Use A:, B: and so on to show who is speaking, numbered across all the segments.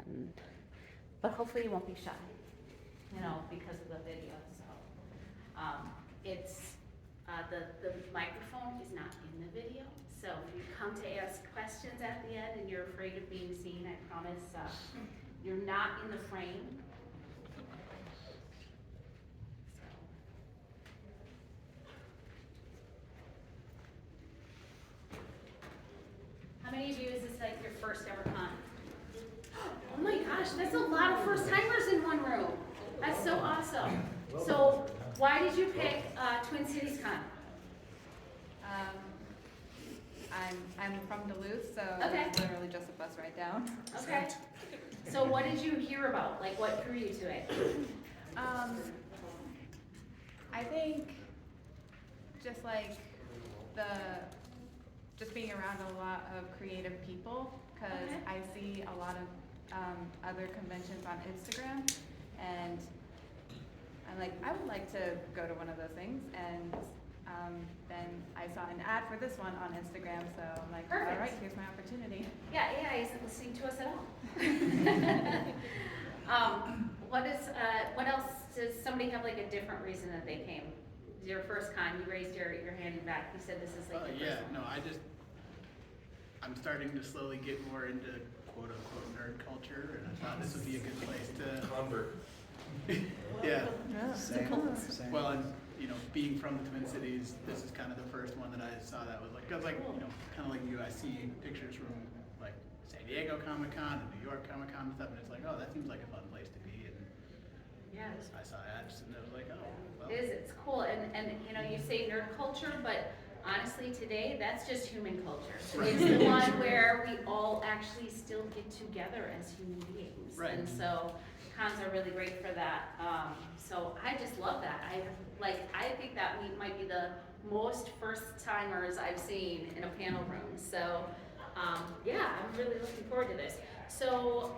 A: and, but hopefully you won't be shy, you know, because of the video, so. It's, the microphone is not in the video, so if you come to ask questions at the end and you're afraid of being seen, I promise, you're not in the frame. How many of you is this like your first ever con? Oh my gosh, that's a lot of first timers in one room. That's so awesome. So why did you pick Twin Cities Con?
B: I'm from Duluth, so
A: Okay.
B: it's literally just a bus ride down.
A: Okay. So what did you hear about? Like what drew you to it?
B: I think just like just being around a lot of creative people, because
A: Okay.
B: I see a lot of other conventions on Instagram, and I'm like, I would like to go to one of those things, and then I saw an ad for this one on Instagram, so I'm like,
A: Perfect.
B: all right, here's my opportunity.
A: Yeah, AI isn't listening to us at all. What else, does somebody have like a different reason that they came? Your first con, you raised your hand back, you said this is like your
C: Yeah,
A: first one.
C: no, I'm starting to slowly get more into quote unquote nerd culture, and I thought this would be a good place to
D: Convert.
C: yeah.
D: Same.
C: Well, and you know, being from the Twin Cities, this is kind of the first one that I saw that was like, cause like, you know, kind of like you, I see pictures from like San Diego Comic-Con and New York Comic-Con and stuff, and it's like, oh, that seems like a fun place to be, and
A: Yes.
C: I saw ads and I was like, oh, well.
A: It is, it's cool, and you know, you say nerd culture, but honestly today, that's just human culture.
C: Right.
A: It's the one where we all actually still get together as human beings.
C: Right.
A: And so cons are really great for that. So I just love that. I think that we might be the most first timers I've seen in a panel room. So yeah, I'm really looking forward to this. So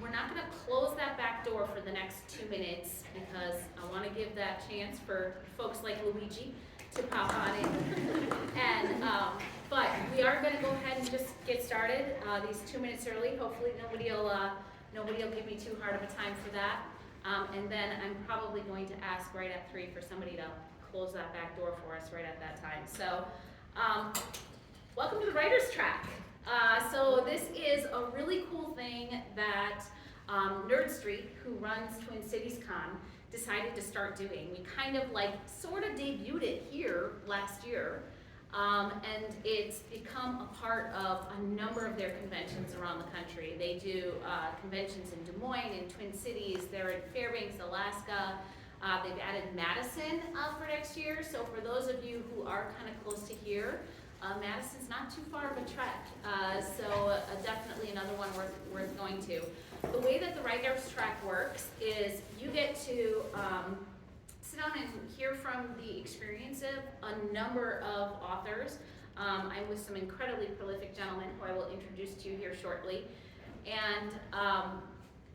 A: we're not going to close that back door for the next 2 minutes because I want to give that chance for folks like Luigi to pop on in. And but we are going to go ahead and just get started these 2 minutes early. Hopefully nobody will give me too hard of a time for that. And then I'm probably going to ask right at 3 for somebody to close that back door for us right at that time. So welcome to the Writer's Track. So this is a really cool thing that Nerd Street, who runs Twin Cities Con, decided to start doing. We kind of like sort of debuted it here last year, and it's become a part of a number of their conventions around the country. They do conventions in Des Moines, in Twin Cities, they're in Fairbanks, Alaska. They've added Madison for next year, so for those of you who are kind of close to here, Madison's not too far of a trek, so definitely another one worth going to. The way that the Writer's Track works is you get to sit down and hear from the experience of a number of authors. I'm with some incredibly prolific gentlemen who I will introduce to you here shortly. And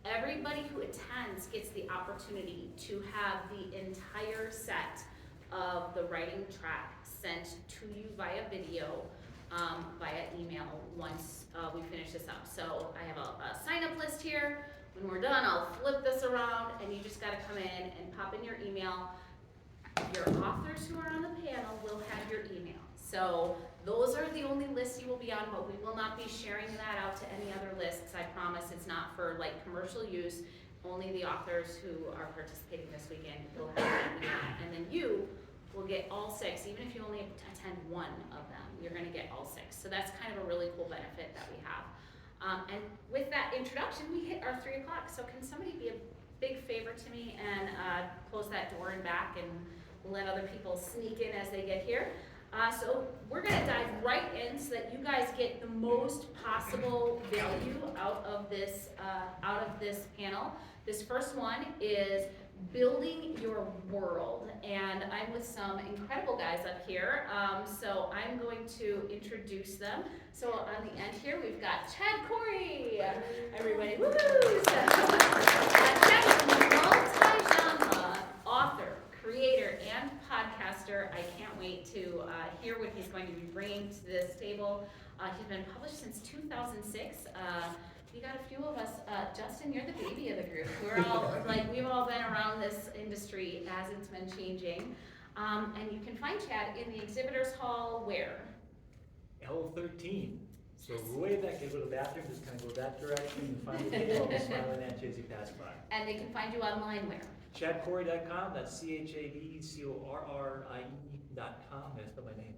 A: everybody who attends gets the opportunity to have the entire set of the writing track sent to you via video, via email once we finish this up. So I have a sign-up list here. When we're done, I'll flip this around and you just gotta come in and pop in your email. Your authors who are on the panel will have your email. So those are the only lists you will be on, but we will not be sharing that out to any other lists. I promise it's not for like commercial use. Only the authors who are participating this weekend will have that email. And then you will get all 6, even if you only attend one of them, you're gonna get all 6. So that's kind of a really cool benefit that we have. And with that introduction, we hit our 3 o'clock. So can somebody be a big favor to me and close that door and back and let other people sneak in as they get here. So we're gonna dive right in so that you guys get the most possible value out of this panel. This first one is building your world, and I'm with some incredible guys up here. So I'm going to introduce them. So on the end here, we've got Chad Corey. Everybody, woohoo! Chad is a multi-genre author, creator, and podcaster. I can't wait to hear what he's going to be bringing to this table. He's been published since 2006. You got a few of us, Justin, you're the baby of the group. We're all, like, we've all been around this industry as it's been changing. And you can find Chad in the exhibitors hall where?
D: L13. So way back, you go to the bathroom, just kind of go that direction and find the table, I'll be smiling at you as you pass by.
A: And they can find you online where?
D: ChadCorey.com, that's ChadCorrie.com, I spelled my name.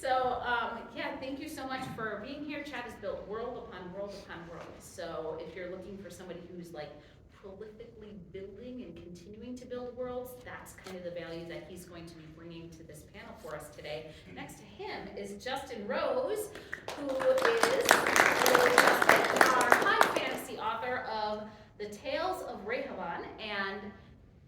A: So, yeah, thank you so much for being here. Chad has built world upon world upon world. So if you're looking for somebody who's like prolifically building and continuing to build worlds, that's kind of the value that he's going to be bringing to this panel for us today. Next to him is Justin Rose, who is our high fantasy author of The Tales of Rehaban. And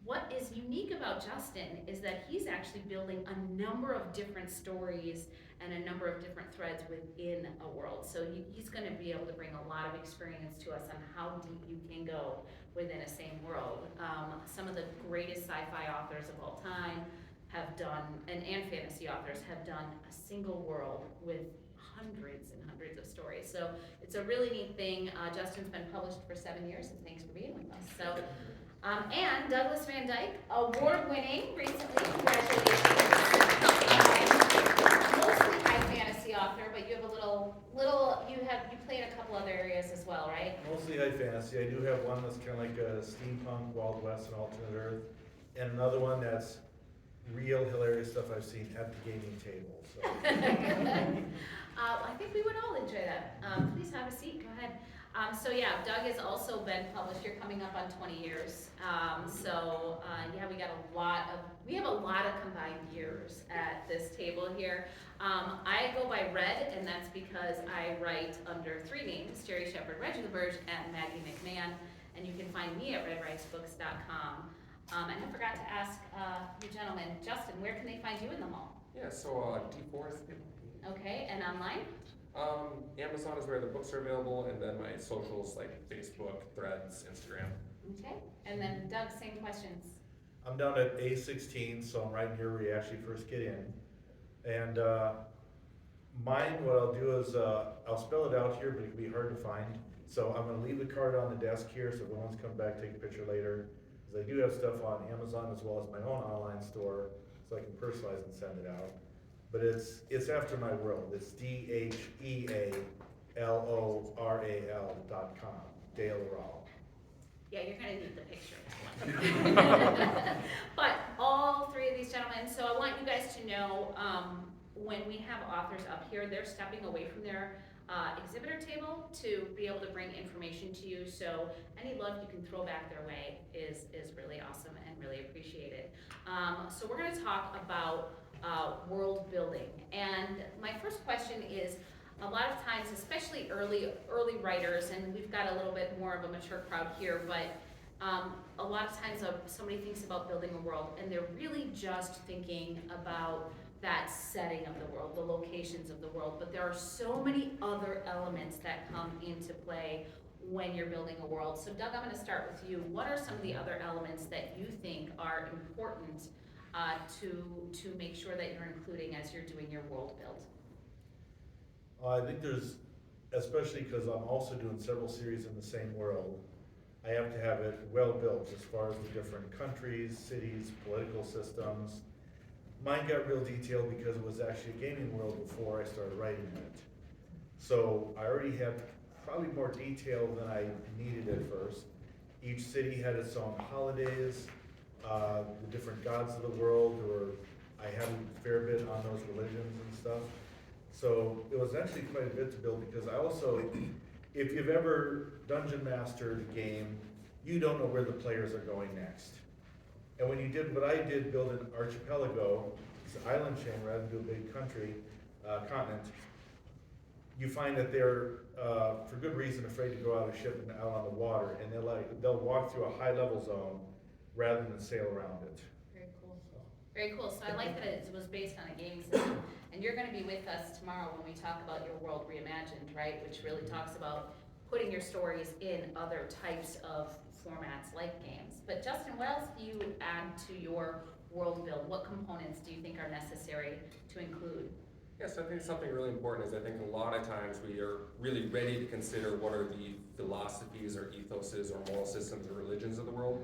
A: what is unique about Justin is that he's actually building a number of different stories and a number of different threads within a world. So he's going to be able to bring a lot of experience to us on how deep you can go within a same world. Some of the greatest sci-fi authors of all time have done, and fantasy authors have done a single world with hundreds and hundreds of stories. So it's a really neat thing. Justin's been published for 7 years, and thanks for being with us. So. And Douglas Van Dyke, award-winning recently, congratulations. Mostly high fantasy author, but you have a you play in a couple other areas as well, right?
E: Mostly high fantasy. I do have one that's kind of like a steampunk, Wild West, and alternate Earth, and another one that's real hilarious stuff I've seen at the gaming table. So.
A: I think we would all enjoy that. Please have a seat, go ahead. So yeah, Doug has also been published. You're coming up on 20 years. Yeah, we have a lot of combined years at this table here. I go by Red, and that's because I write under 3 names: Jerry Shepard, Reggie LaBerge, and Maggie McMahon. And you can find me at redwritesbooks.com. And I forgot to ask you gentlemen, Justin, where can they find you in the hall?
F: Yeah, so D4.
A: Okay, and online?
F: Amazon is where the books are available, and then my socials like Facebook, Threads, Instagram.
A: Okay, and then Doug, same questions.
E: I'm down at A16, so I'm right near where you actually first get in. And mine, what I'll do is I'll spell it out here, but it can be hard to find. So I'm going to leave the card on the desk here, so if no one's come back, take a picture later. Because I do have stuff on Amazon as well as my own online store, so I can personalize and send it out. But it's after my world. It's DheALORAL.com. Dale Rall.
A: Yeah, you're gonna need the picture. But all 3 of these gentlemen, so I want you guys to know, when we have authors up here, they're stepping away from their exhibitor table to be able to bring information to you. So any love you can throw back their way is really awesome and really appreciated. So we're gonna talk about world building. And my first question is, a lot of times, especially early writers, and we've got a little bit more of a mature crowd here, but a lot of times somebody thinks about building a world and they're really just thinking about that setting of the world, the locations of the world, but there are so many other elements that come into play when you're building a world. So Doug, I'm gonna start with you. What are some of the other elements that you think are important to make sure that you're including as you're doing your world build?
E: I think there's, especially because I'm also doing several series in the same world, I have to have it well built as far as the different countries, cities, political systems. Mine got real detailed because it was actually a gaming world before I started writing it. So I already had probably more detail than I needed at first. Each city had its own holidays, the different gods of the world, or I have a fair bit on those religions and stuff. So it was actually quite a bit to build because I also, if you've ever dungeon mastered a game, you don't know where the players are going next. And when you did what I did, build an archipelago, it's an island chain rather than do a big country, continent, you find that they're, for good reason, afraid to go out of ship and out on the water, and they'll walk through a high level zone rather than sail around it.
A: Very cool. Very cool. So I like that it was based on a gaming system. And you're going to be with us tomorrow when we talk about your world reimagined, right? Which really talks about putting your stories in other types of formats like games. But Justin, what else do you add to your world build? What components do you think are necessary to include?
F: Yes, I think something really important is I think a lot of times we are really ready to consider what are the philosophies or ethoses or moral systems or religions of the world,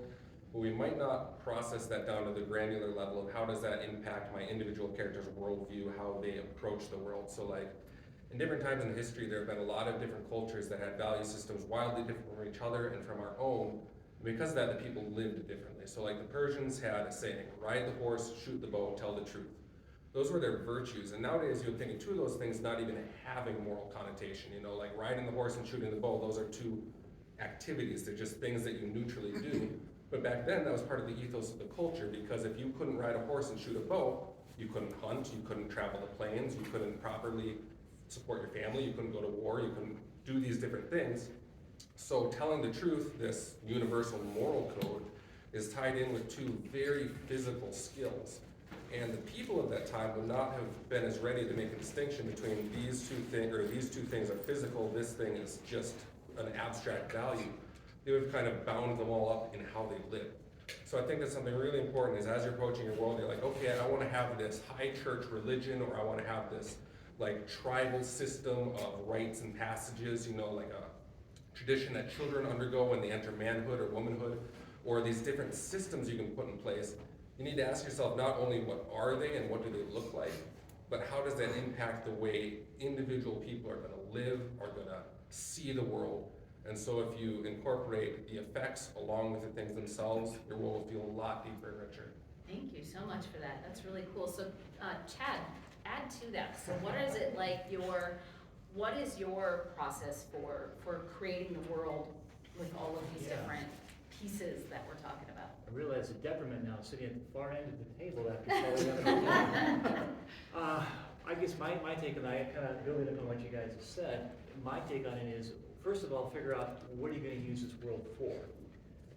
F: but we might not process that down to the granular level of how does that impact my individual character's worldview, how they approach the world. So like, in different times in history, there have been a lot of different cultures that had value systems wildly different from each other and from our own. And because of that, the people lived differently. So like the Persians had a saying, ride the horse, shoot the bow, tell the truth. Those were their virtues. And nowadays you would think of two of those things not even having moral connotation. You know, like riding the horse and shooting the bow, those are two activities. They're just things that you neutrally do. But back then, that was part of the ethos of the culture, because if you couldn't ride a horse and shoot a bow, you couldn't hunt, you couldn't travel the plains, you couldn't properly support your family, you couldn't go to war, you couldn't do these different things. So telling the truth, this universal moral code, is tied in with two very physical skills. And the people of that time would not have been as ready to make a distinction between these two things, or these two things are physical, this thing is just an abstract value. They would have kind of bound them all up in how they live. So I think that's something really important is as you're approaching your world, you're like, okay, I want to have this high church religion, or I want to have this like tribal system of rites and passages, you know, like a tradition that children undergo when they enter manhood or womanhood, or these different systems you can put in place. You need to ask yourself not only what are they and what do they look like, but how does that impact the way individual people are going to live, are going to see the world. And so if you incorporate the effects along with the things themselves, your world will feel a lot deeper and richer.
A: Thank you so much for that. That's really cool. So, Chad, add to that. So what is it like what is your process for creating the world with all of these
D: Yeah.
A: different pieces that we're talking about?
D: I realize the detriment now, sitting at the far end of the table after following that. I guess my take on that, kind of building up on what you guys have said, my take on it is, first of all, figure out what are you going to use this world for?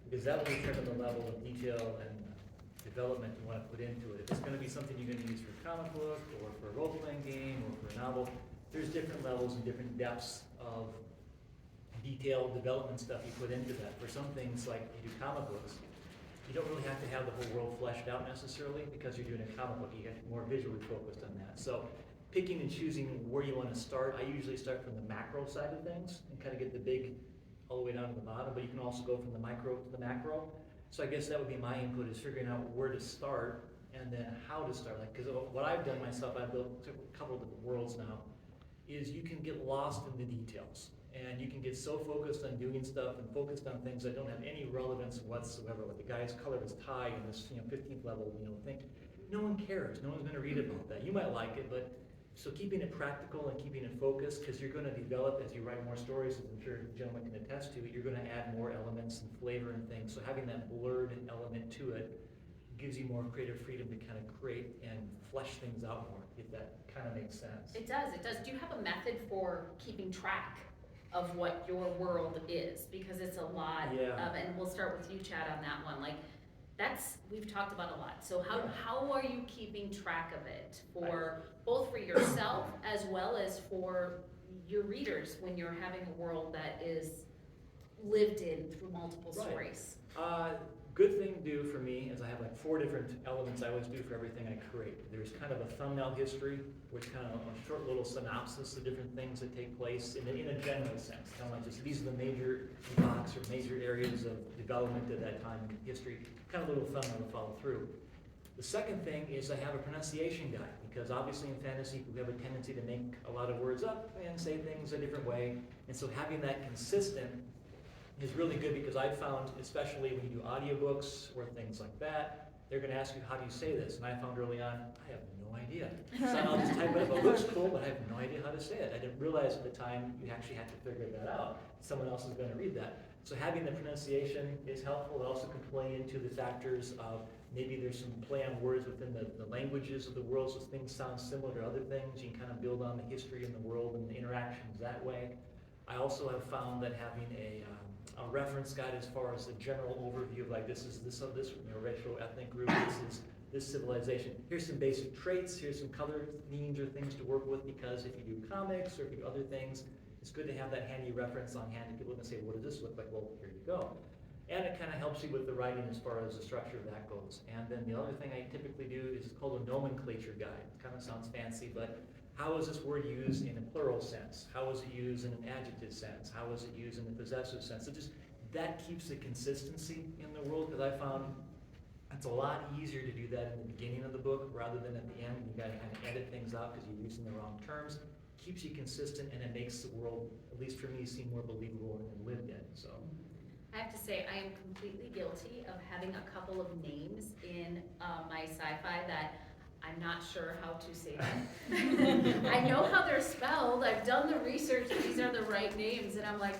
D: Because that will determine the level of detail and development you want to put into it. If it's going to be something you're going to use for a comic book, or for a role-playing game, or for a novel, there's different levels and different depths of detailed development stuff you put into that. For some things, like you do comic books, you don't really have to have the whole world fleshed out necessarily, because you're doing a comic book, you get more visually focused on that. So picking and choosing where you want to start, I usually start from the macro side of things and kind of get the big all the way down to the bottom, but you can also go from the micro to the macro. So I guess that would be my input, is figuring out where to start and then how to start. Like, because what I've done myself, I've built a couple of different worlds now, is you can get lost in the details. And you can get so focused on doing stuff and focused on things that don't have any relevance whatsoever. Like the guy's color of his tie in this 15th level thing. No one cares. No one's going to read about that. You might like it, but so keeping it practical and keeping it focused, because you're going to develop as you write more stories, as I'm sure the gentleman can attest to, you're going to add more elements and flavor and things. So having that blurred element to it gives you more creative freedom to kind of create and flesh things out more, if that kind of makes sense.
A: It does. Do you have a method for keeping track of what your world is? Because it's a lot of, and we'll start with you, Chad, on that one. Like, we've talked about a lot. So how are you keeping track of it both for yourself as well as for your readers when you're having a world that is lived in through multiple stories?
D: Good thing to do for me is I have like 4 different elements I always do for everything I create. There's kind of a thumbnail history, which kind of a short little synopsis of different things that take place in a general sense. Kind of like just these are the major epochs or major areas of development at that time in history. Kind of a little thumbnail to follow through. The second thing is I have a pronunciation guide, because obviously in fantasy we have a tendency to make a lot of words up and say things a different way. And so having that consistent is really good, because I've found, especially when you do audiobooks or things like that, they're going to ask you, how do you say this? And I found early on, I have no idea. So I'll just type it up. It looks cool, but I have no idea how to say it. I didn't realize at the time you actually had to figure that out. Someone else is going to read that. So having the pronunciation is helpful. It also can play into the factors of maybe there's some play on words within the languages of the world, so things sound similar to other things. You can kind of build on the history in the world and the interactions that way. I also have found that having a reference guide as far as the general overview of like this racial ethnic group, this is this civilization. Here's some basic traits, here's some color themes or things to work with, because if you do comics or if you do other things, it's good to have that handy reference on hand. People can say, what does this look like? Well, here you go. And it kind of helps you with the writing as far as the structure of that goes. And then the other thing I typically do is called a nomenclature guide. It kind of sounds fancy, but how is this word used in a plural sense? How is it used in an adjective sense? How is it used in a possessive sense? It just, that keeps the consistency in the world, because I found it's a lot easier to do that in the beginning of the book rather than at the end. You gotta kind of edit things out because you're using the wrong terms. Keeps you consistent, and it makes the world, at least for me, seem more believable and lived in, so.
A: I have to say, I am completely guilty of having a couple of names in my sci-fi that I'm not sure how to say them. I know how they're spelled, I've done the research, these are the right names, and I'm like,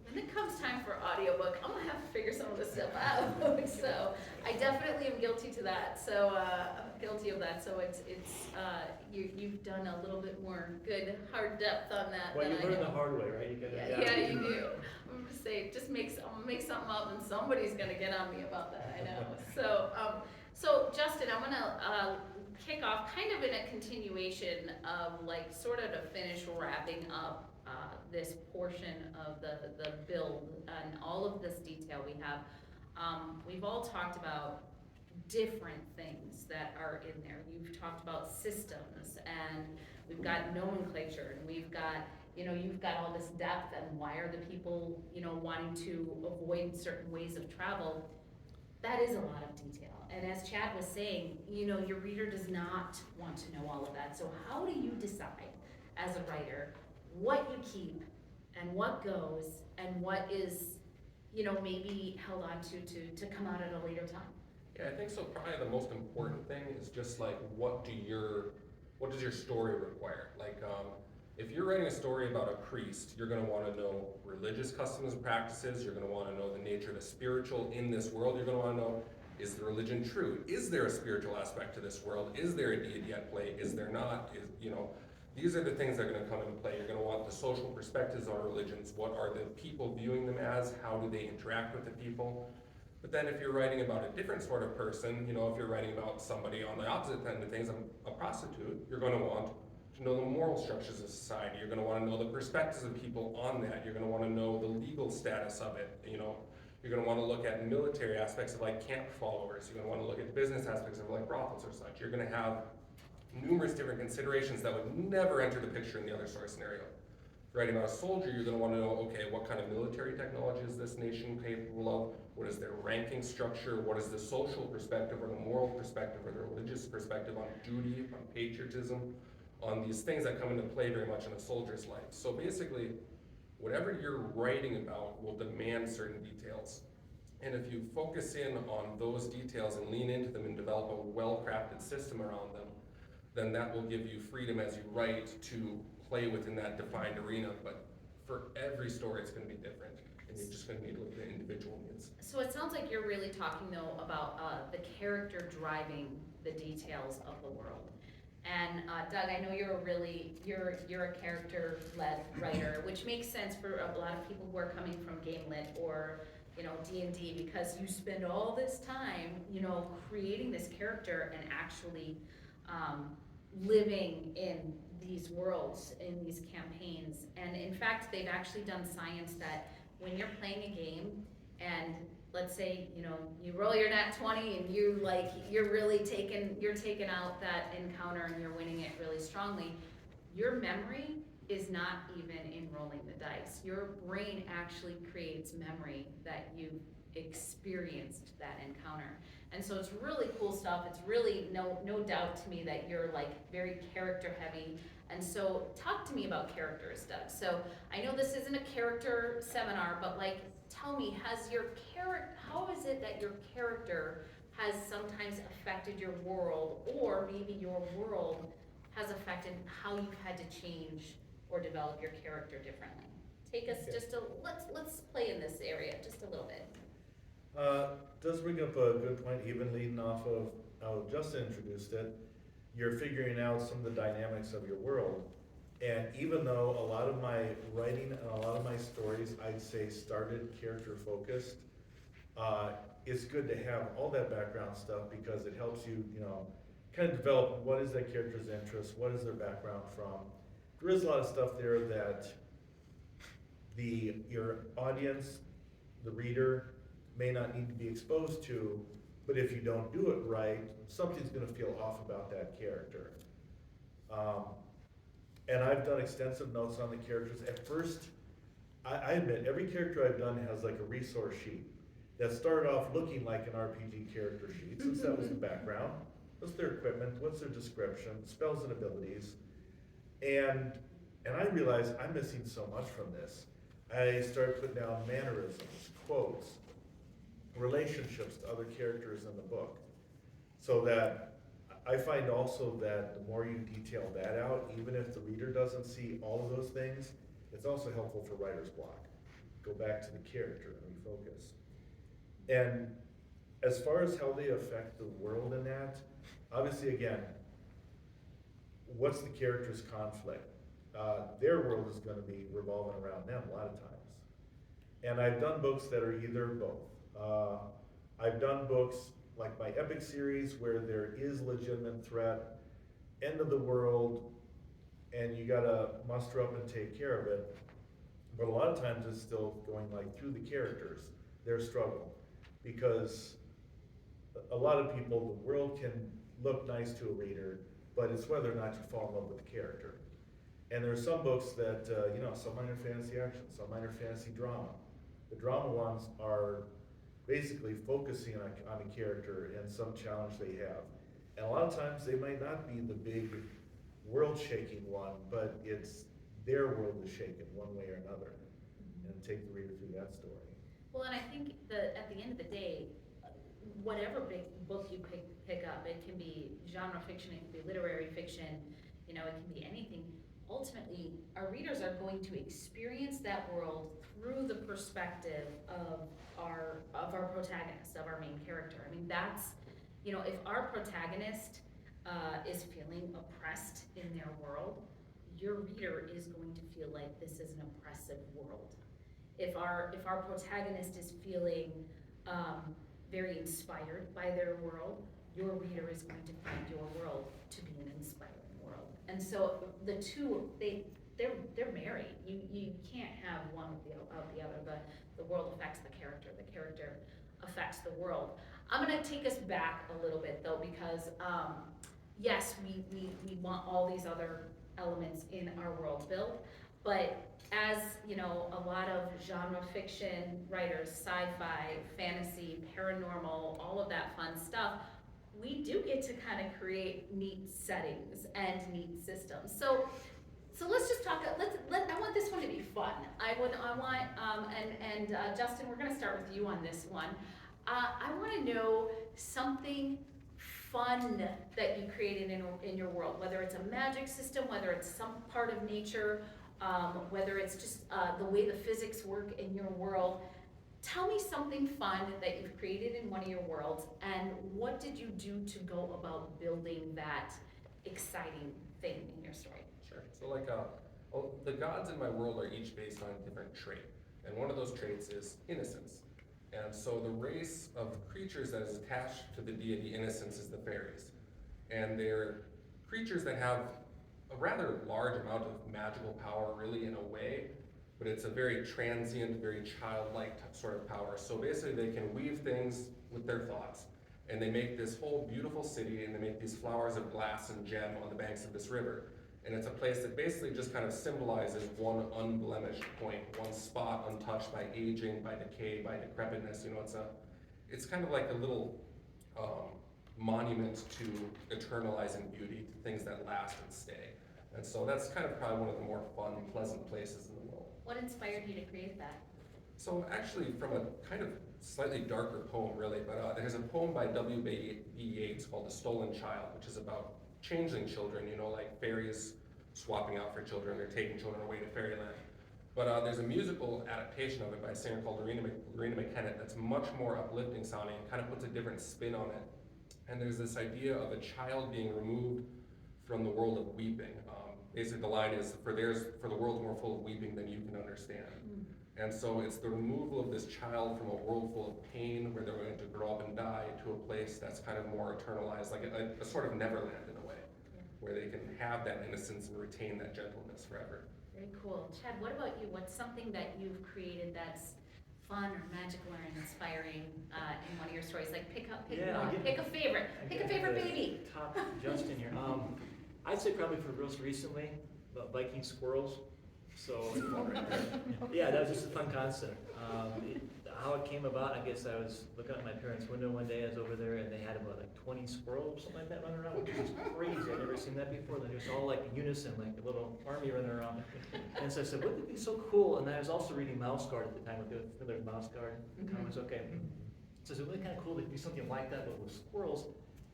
A: when it comes time for audiobook, I'm gonna have to figure some of this stuff out. So I definitely am guilty to that. So I'm guilty of that. So it's you've done a little bit more good hard depth on that.
D: Well,
A: than
D: you
A: I
D: learn
A: have.
D: the hard way, right? You gotta,
A: Yeah, you do. I'm gonna say, just I'm gonna make something up, and somebody's gonna get on me about that. I know. So Justin, I'm gonna kick off kind of in a continuation of like sort of to finish wrapping up this portion of the build and all of this detail we have. We've all talked about different things that are in there. You've talked about systems, and we've got nomenclature, and we've got, you've got all this depth, and why are the people, wanting to avoid certain ways of travel. That is a lot of detail. And as Chad was saying, your reader does not want to know all of that. So how do you decide as a writer what you keep and what goes and what is, maybe held on to come out at a later time?
F: Yeah, I think so. Probably the most important thing is just like, what does your story require? Like, if you're writing a story about a priest, you're gonna wanna know religious customs and practices, you're gonna wanna know the nature of the spiritual in this world, you're gonna wanna know, is the religion true? Is there a spiritual aspect to this world? Is there a deity at play? Is there not? These are the things that are gonna come into play. You're gonna want the social perspectives on religions. What are the people viewing them as? How do they interact with the people? But then if you're writing about a different sort of person, if you're writing about somebody on the opposite end of things, a prostitute, you're gonna want to know the moral structures of society. You're gonna wanna know the perspectives of people on that. You're gonna wanna know the legal status of it, You're gonna wanna look at military aspects of like camp followers. You're gonna wanna look at business aspects of like brothels or such. You're gonna have numerous different considerations that would never enter the picture in the other story scenario. If you're writing about a soldier, you're gonna wanna know, okay, what kind of military technology is this nation capable of? What is their ranking structure? What is the social perspective or the moral perspective or the religious perspective on duty, on patriotism, on these things that come into play very much in a soldier's life. So basically, whatever you're writing about will demand certain details. And if you focus in on those details and lean into them and develop a well-crafted system around them, then that will give you freedom as you write to play within that defined arena. But for every story, it's gonna be different. And you're just gonna need to look at the individual needs.
A: So it sounds like you're really talking though about the character driving the details of the world. And Doug, I know you're a character-led writer, which makes sense for a lot of people who are coming from game lit or D&D, because you spend all this time creating this character and actually living in these worlds, in these campaigns. And in fact, they've actually done science that when you're playing a game and let's say, you roll your nat 20 and you're really taking out that encounter and you're winning it really strongly, your memory is not even in rolling the dice. Your brain actually creates memory that you've experienced that encounter. And so it's really cool stuff. It's really no doubt to me that you're like very character heavy. And so talk to me about characters, Doug. So I know this isn't a character seminar, but like, tell me, how is it that your character has sometimes affected your world, or maybe your world has affected how you've had to change or develop your character differently? Take us let's play in this area just a little bit.
E: Does bring up a good point, even leading off of how Justin introduced it. You're figuring out some of the dynamics of your world. And even though a lot of my writing and a lot of my stories, I'd say, started character focused, it's good to have all that background stuff because it helps you, kind of develop what is that character's interest, what is their background from. There is a lot of stuff there that your audience, the reader, may not need to be exposed to, but if you don't do it right, something's gonna feel off about that character. And I've done extensive notes on the characters. At first, I admit, every character I've done has like a resource sheet that started off looking like an RPG character sheet, since that was the background. What's their equipment, what's their description, spells and abilities. And I realized I'm missing so much from this. I started putting down mannerisms, quotes, relationships to other characters in the book. So that I find also that the more you detail that out, even if the reader doesn't see all of those things, it's also helpful for writer's block. Go back to the character and refocus. And as far as how they affect the world in that, obviously again, what's the character's conflict? Their world is gonna be revolving around them a lot of times. And I've done books that are either both. I've done books like my Epic series where there is legitimate threat, end of the world, and you gotta muster up and take care of it. But a lot of times it's still going like through the characters, their struggle. Because a lot of people, the world can look nice to a reader, but it's whether or not you fall in love with the character. And there are some books that, some minor fantasy action, some minor fantasy drama. The drama ones are basically focusing on a character and some challenge they have. And a lot of times they might not be the big world-shaking one, but it's their world is shaken one way or another. And take the reader through that story.
A: Well, and I think that at the end of the day, whatever big book you pick up, it can be genre fiction, it can be literary fiction, it can be anything. Ultimately, our readers are going to experience that world through the perspective of our protagonist, of our main character. I mean, that's, if our protagonist is feeling oppressed in their world, your reader is going to feel like this is an oppressive world. If our protagonist is feeling very inspired by their world, your reader is going to find your world to be an inspiring world. And so the two, they're married. You can't have one without the other. The world affects the character affects the world. I'm gonna take us back a little bit though, because yes, we want all these other elements in our world built, but as a lot of genre fiction writers, sci-fi, fantasy, paranormal, all of that fun stuff, we do get to kind of create neat settings and neat systems. So let's just talk. I want this one to be fun. I want Justin, we're going to start with you on this one. I want to know something fun that you created in your world, whether it's a magic system, whether it's some part of nature, whether it's just the way the physics work in your world. Tell me something fun that you've created in one of your worlds, and what did you do to go about building that exciting thing in your story?
F: Sure. So the gods in my world are each based on a different trait. And one of those traits is innocence. And so the race of creatures that is attached to the deity innocence is the fairies. And they're creatures that have a rather large amount of magical power, really, in a way, but it's a very transient, very childlike sort of power. So basically they can weave things with their thoughts, and they make this whole beautiful city, and they make these flowers of glass and gem on the banks of this river. And it's a place that basically just kind of symbolizes one unblemished point, one spot untouched by aging, by decay, by decrepitness. It's kind of like a little monument to eternalizing beauty, to things that last and stay. And so that's kind of probably one of the more fun, pleasant places in the world.
A: What inspired you to create that?
F: So actually from a kind of slightly darker poem really, but there's a poem by W.B. Yeats called The Stolen Child, which is about changeling children, like fairies swapping out for children or taking children away to fairyland. But there's a musical adaptation of it by a singer called Lorena McKennitt that's much more uplifting sounding, kind of puts a different spin on it. And there's this idea of a child being removed from the world of weeping. Basically the line is, for the world more full of weeping than you can understand. And so it's the removal of this child from a world full of pain where they're going to grow up and die to a place that's kind of more eternalized, like a sort of Neverland in a way, where they can have that innocence and retain that gentleness forever.
A: Very cool. Chad, what about you? What's something that you've created that's fun or magical or inspiring in one of your stories? Like pick a favorite. Pick a favorite baby.
D: Top Justin here. I'd say probably for most recently, Viking squirrels. So, yeah, that was just a fun concept. How it came about, I guess I was looking out my parents' window one day, I was over there, and they had about like 20 squirrels, something like that, running around, which was crazy. I'd never seen that before. They were just all like unison, like a little army running around. And so I said, wouldn't it be so cool? And I was also reading Mouse Guard at the time, with the Mouse Guard comics, okay. So it's really kind of cool to do something like that, but with squirrels,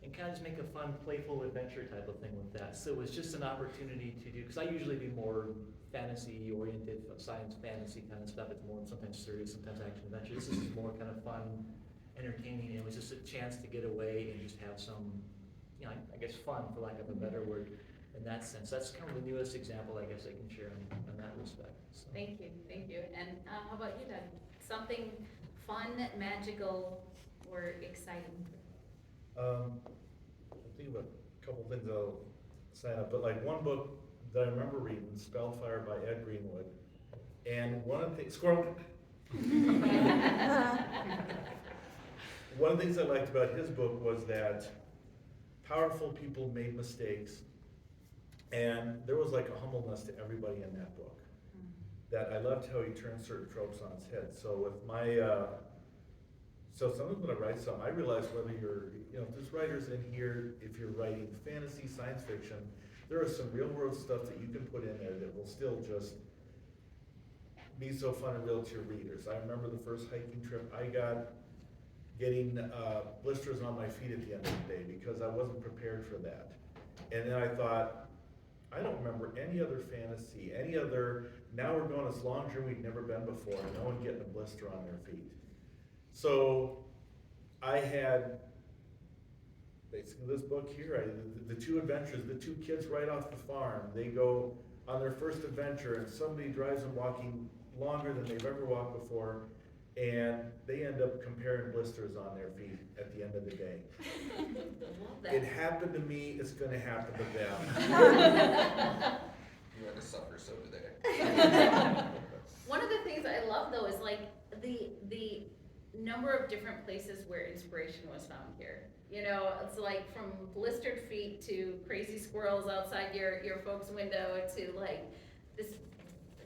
D: and kind of just make a fun, playful adventure type of thing with that. So it was just an opportunity to do, because I usually do more fantasy-oriented, science fantasy kind of stuff. It's more sometimes serious, sometimes action adventure. This is more kind of fun, entertaining, and it was just a chance to get away and just have some, you know, I guess fun, for lack of a better word, in that sense. That's kind of the newest example I guess I can share in that respect. So.
A: Thank you. And how about you, Doug? Something fun, magical, or exciting?
E: I think of a couple things I'll sign up, but like one book that I remember reading, Spellfire by Ed Greenwood, and one of the things, squirrel. One of the things I liked about his book was that powerful people made mistakes, and there was like a humbleness to everybody in that book. That I loved how he turned certain tropes on its head. So with my, so sometimes when I write something, I realize whether you're, you know, there's writers in here, if you're writing fantasy, science fiction, there is some real world stuff that you can put in there that will still just be so fun and real to your readers. I remember the first hiking trip I got, getting blisters on my feet at the end of the day because I wasn't prepared for that. And then I thought, I don't remember any other fantasy, any other, now we're going this long journey we've never been before, and no one getting a blister on their feet. So I had basically this book here, the two adventures, the two kids right off the farm, they go on their first adventure and somebody drives them walking longer than they've ever walked before, and they end up comparing blisters on their feet at the end of the day.
A: I love that.
E: It happened to me, it's gonna happen to them.
F: You had to suffer, so did they.
A: One of the things I love though is like the number of different places where inspiration was found here. You know, it's like from blistered feet to crazy squirrels outside your folks' window to like this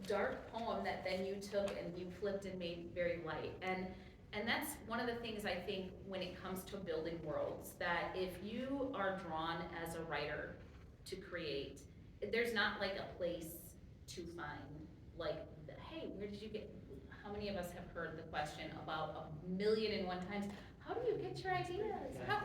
A: dark poem that then you took and you flipped and made very light. And that's one of the things I think when it comes to building worlds, that if you are drawn as a writer to create, there's not like a place to find like, hey, where did you get, how many of us have heard the question about 1,000,001 times, how do you get your ideas?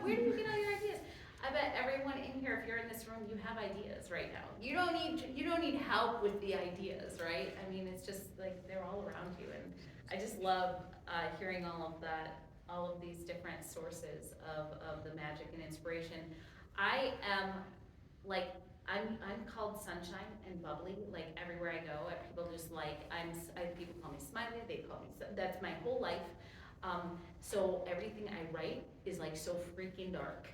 A: Where do you get all your ideas? I bet everyone in here, if you're in this room, you have ideas right now. You don't need help with the ideas, right? I mean, it's just like they're all around you, and I just love hearing all of that, all of these different sources of the magic and inspiration. I am like, I'm called sunshine and bubbly, like everywhere I go. People just like, people call me smiley, they call me, that's my whole life. So everything I write is like so freaking dark.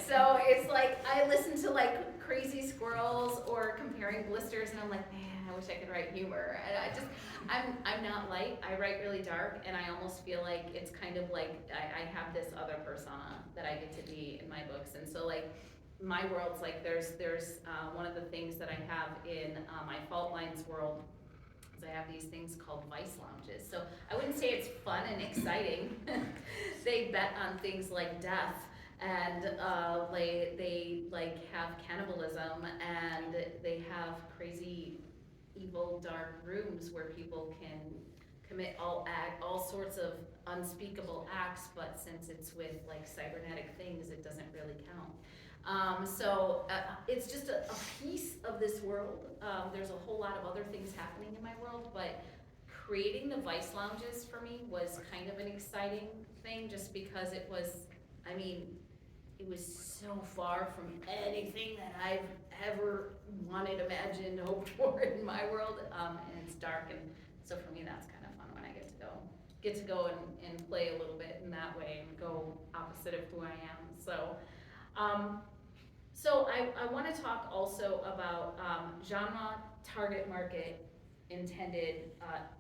A: So it's like, I listen to like crazy squirrels or comparing blisters and I'm like, man, I wish I could write humor. And I'm not light, I write really dark, and I almost feel like it's kind of like I have this other persona that I get to be in my books. And so like, my world's like, there's one of the things that I have in my Fault Lines world is I have these things called vice lounges. So I wouldn't say it's fun and exciting. They bet on things like death, and they like have cannibalism, and they have crazy, evil, dark rooms where people can commit all sorts of unspeakable acts, but since it's with like cybernetic things, it doesn't really count. So it's just a piece of this world. There's a whole lot of other things happening in my world, but creating the Vice Lounges for me was kind of an exciting thing, just because it was, I mean, it was so far from anything that I've ever wanted, imagined, hoped for in my world, and it's dark, and so for me that's kind of fun when I get to go and play a little bit in that way and go opposite of who I am. So I want to talk also about genre, target market, intended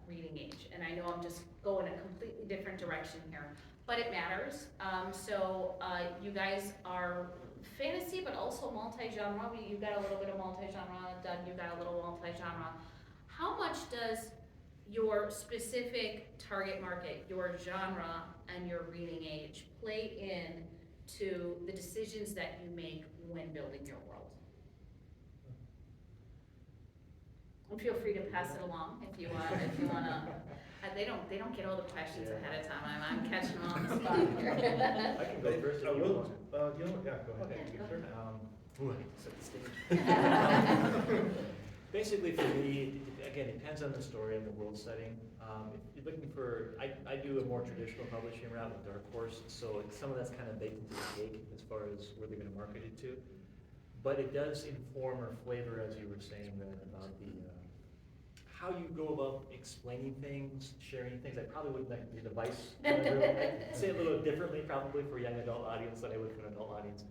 A: reading age. And I know I'm just going a completely different direction here, but it matters. So you guys are fantasy, but also multi-genre. You got a little bit of multi-genre, Doug, you got a little multi-genre. How much does your specific target market, your genre, and your reading age play in to the decisions that you make when building your world? And feel free to pass it along if you want, if you wanna. They don't get all the questions
D: Yeah.
A: ahead of time. I'm catching them on the spot here.
D: I can go first
E: I
D: if you
E: will,
D: want.
E: you know what, yeah, go ahead.
A: Okay, go ahead.
D: Ooh, I set the stage. Basically, for me, again, it depends on the story and the world setting. If you're looking for, I do a more traditional publishing route with Dark Horse, so some of that's kind of baked into the cake as far as where they're going to market it to. But it does inform or flavor, as you were saying, Ren, about the how you go about explaining things, sharing things. I probably wouldn't like your device. I'd say it a little differently, probably for a young adult audience than I would for an adult audience.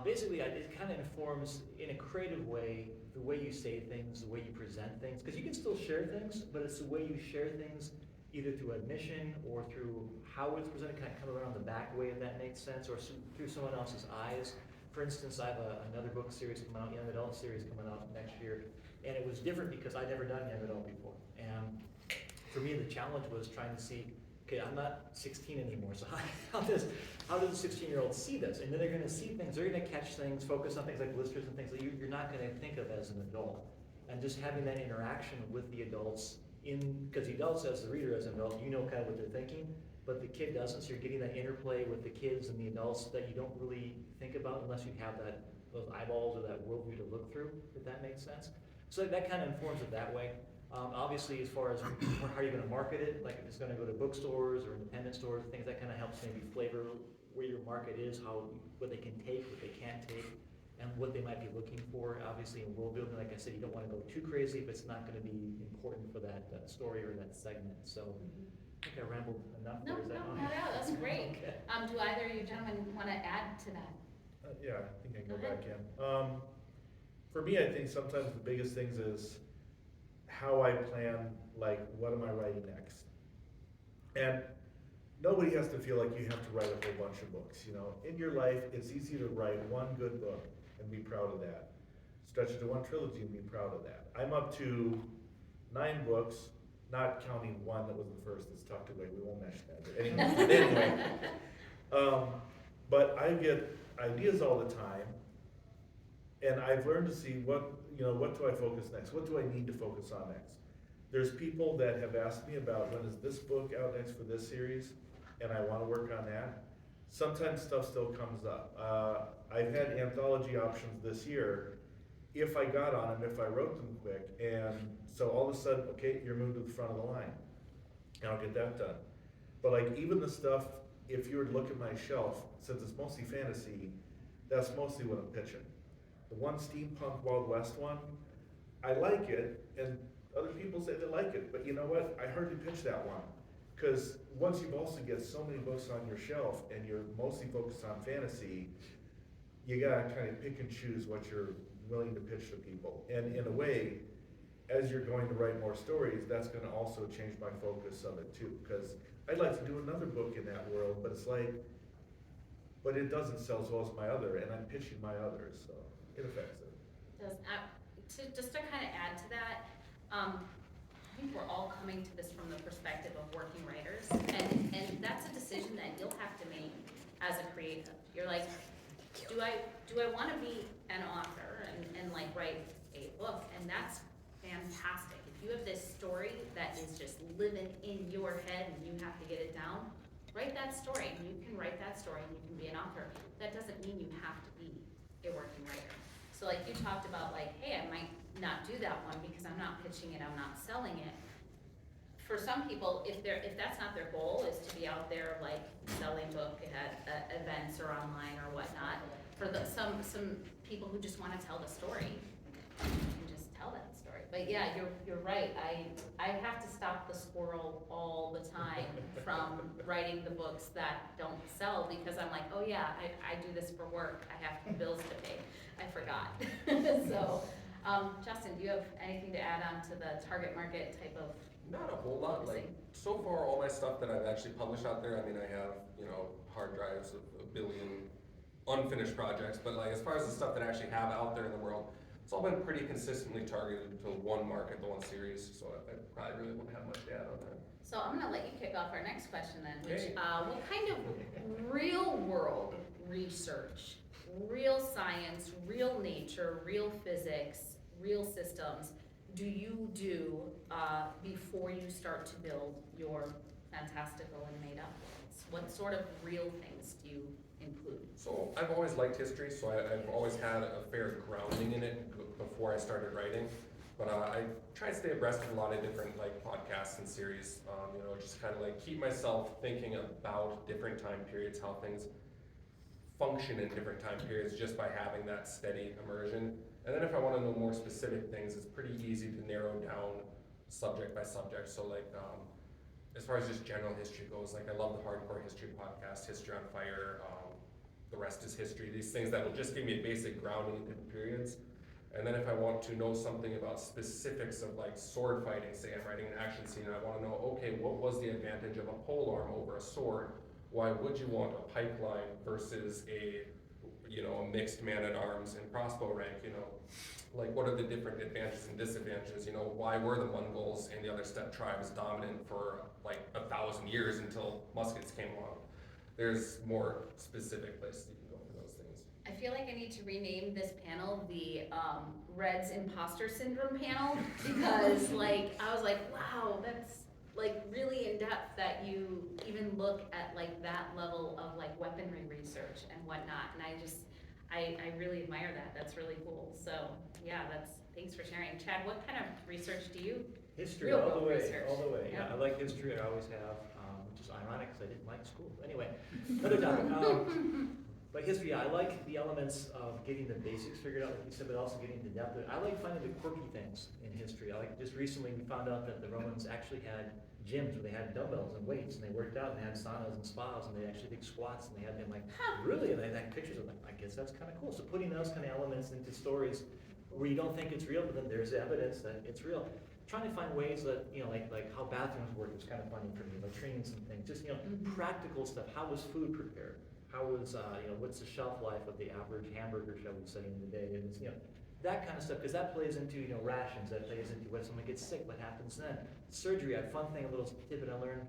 D: Basically, it kind of informs in a creative way the way you say things, the way you present things, because you can still share things, but it's the way you share things, either through admission or through how it's presented, kind of come around the back way, if that makes sense, or through someone else's eyes. For instance, I have another book series coming out, young adult series coming out next year, and it was different because I'd never done young adult before. And for me, the challenge was trying to see, okay, I'm not 16 anymore, so how does a 16-year-old see this? And then they're gonna see things, they're gonna catch things, focus on things like blisters and things that you're not gonna think of as an adult. And just having that interaction with the adults because the adults, as the reader, as an adult, you know kind of what they're thinking, but the kid doesn't, so you're getting that interplay with the kids and the adults that you don't really think about unless you have those eyeballs or that worldview to look through, if that makes sense. So that kind of informs it that way. Obviously, as far as how you're going to market it, like if it's going to go to bookstores or independent stores, things that kind of helps maybe flavor where your market is, what they can take, what they can't take, and what they might be looking for. Obviously, in world building, like I said, you don't want to go too crazy if it's not going to be important for that story or that segment. So I think I rambled enough.
A: No,
D: Or is that
A: no,
D: on?
A: not at all. That's great.
D: Okay.
A: Do either of you gentlemen want to add to that?
E: Yeah, I think I can go
A: Go ahead.
E: back in. For me, I think sometimes the biggest things is how I plan, like, what am I writing next? And nobody has to feel like you have to write a whole bunch of books, you know? In your life, it's easy to write one good book and be proud of that. Stretch it to one trilogy and be proud of that. I'm up to 9 books, not counting one that was the first that's tucked away. We won't mention that. But anyway, but I get ideas all the time, and I've learned to see what do I focus next? What do I need to focus on next? There's people that have asked me about when is this book out next for this series, and I want to work on that. Sometimes stuff still comes up. I've had anthology options this year. If I got on them, if I wrote them quick, and so all of a sudden, okay, you're moved to the front of the line, and I'll get that done. But like even the stuff, if you were to look at my shelf, since it's mostly fantasy, that's mostly what I'm pitching. The one steampunk Wild West one, I like it, and other people say they like it, but you know what? I hardly pitch that one. Because once you've also get so many books on your shelf and you're mostly focused on fantasy, you gotta kind of pick and choose what you're willing to pitch to people. And in a way, as you're going to write more stories, that's gonna also change my focus of it too. Because I'd like to do another book in that world, but it's like, but it doesn't sell as well as my other, and I'm pitching my others, so it affects it.
A: Just to kind of add to that, I think we're all coming to this from the perspective of working writers, and that's a decision that you'll have to make as a creative. You're like, do I want to be an author and like write a book? And that's fantastic. If you have this story that is just living in your head and you have to get it down, write that story. You can write that story and you can be an author. That doesn't mean you have to be a working writer. So like you talked about like, hey, I might not do that one because I'm not pitching it, I'm not selling it. For some people, if that's not their goal, is to be out there like selling book at events or online or whatnot. For some people who just want to tell the story, you can just tell that story. But yeah, you're right. I have to stop the squirrel all the time from writing the books that don't sell because I'm like, oh yeah, I do this for work. I have bills to pay. I forgot. So, Justin, do you have anything to add on to the target market type of?
F: Not a whole lot. Like so far, all my stuff that I've actually published out there. I mean, I have hard drives of 1 billion unfinished projects, but like as far as the stuff that I actually have out there in the world, it's all been pretty consistently targeted to one market, the one series, so I probably really wouldn't have much to add on that.
A: So I'm gonna let you kick off our next question then, which,
F: Okay.
A: what kind of real world research, real science, real nature, real physics, real systems do you do, before you start to build your fantastical and made up worlds? What sort of real things do you include?
F: So I've always liked history, so I've always had a fair grounding in it before I started writing. But I try to stay abreast of a lot of different like podcasts and series, you know, just kind of like keep myself thinking about different time periods, how things function in different time periods just by having that steady immersion. And then if I want to know more specific things, it's pretty easy to narrow down subject by subject. So like, as far as just general history goes, like I love the Hardcore History podcast, History on Fire, The Rest is History, these things that will just give me a basic grounding in different periods. And then if I want to know something about specifics of like sword fighting, say I'm writing an action scene and I want to know, okay, what was the advantage of a polearm over a sword? Why would you want a pipeline versus a, you know, a mixed man-at-arms and crossbow rank, you know? Like what are the different advantages and disadvantages? You know, why were the Mongols and the other steppe tribes dominant for like 1,000 years until muskets came along? There's more specific places you can go for those things.
A: I feel like I need to rename this panel the Red's Imposter Syndrome panel, because like, I was like, wow, that's like really in depth that you even look at like that level of like weaponry research and whatnot, and I really admire that. That's really cool. So yeah, thanks for sharing. Chad, what kind of research do you?
D: History
A: Real
D: all the
A: world
D: way,
A: research.
D: all the way. Yeah,
A: Yeah.
D: I like history, I always have, which is ironic because I didn't like school. Anyway, another topic. But history, I like the elements of getting the basics figured out, like you said, but also getting the depth. I like finding the quirky things in history. I like, just recently we found out that the Romans actually had gyms where they had dumbbells and weights, and they worked out, and they had saunas and spas, and they actually did squats, and they had them like, really? And they had pictures of them. I guess that's kind of cool. So putting those kind of elements into stories where you don't think it's real, but then there's evidence that it's real. Trying to find ways that, you know, like how bathrooms work was kind of funny for me, like training some things, just, you know, practical stuff. How was food prepared? How was, you know, what's the shelf life of the average hamburger, shall we say, in the day? And it's, you know, that kind of stuff, because that plays into, you know, rations, that plays into when someone gets sick, what happens then? Surgery, a fun thing, a little tidbit I learned.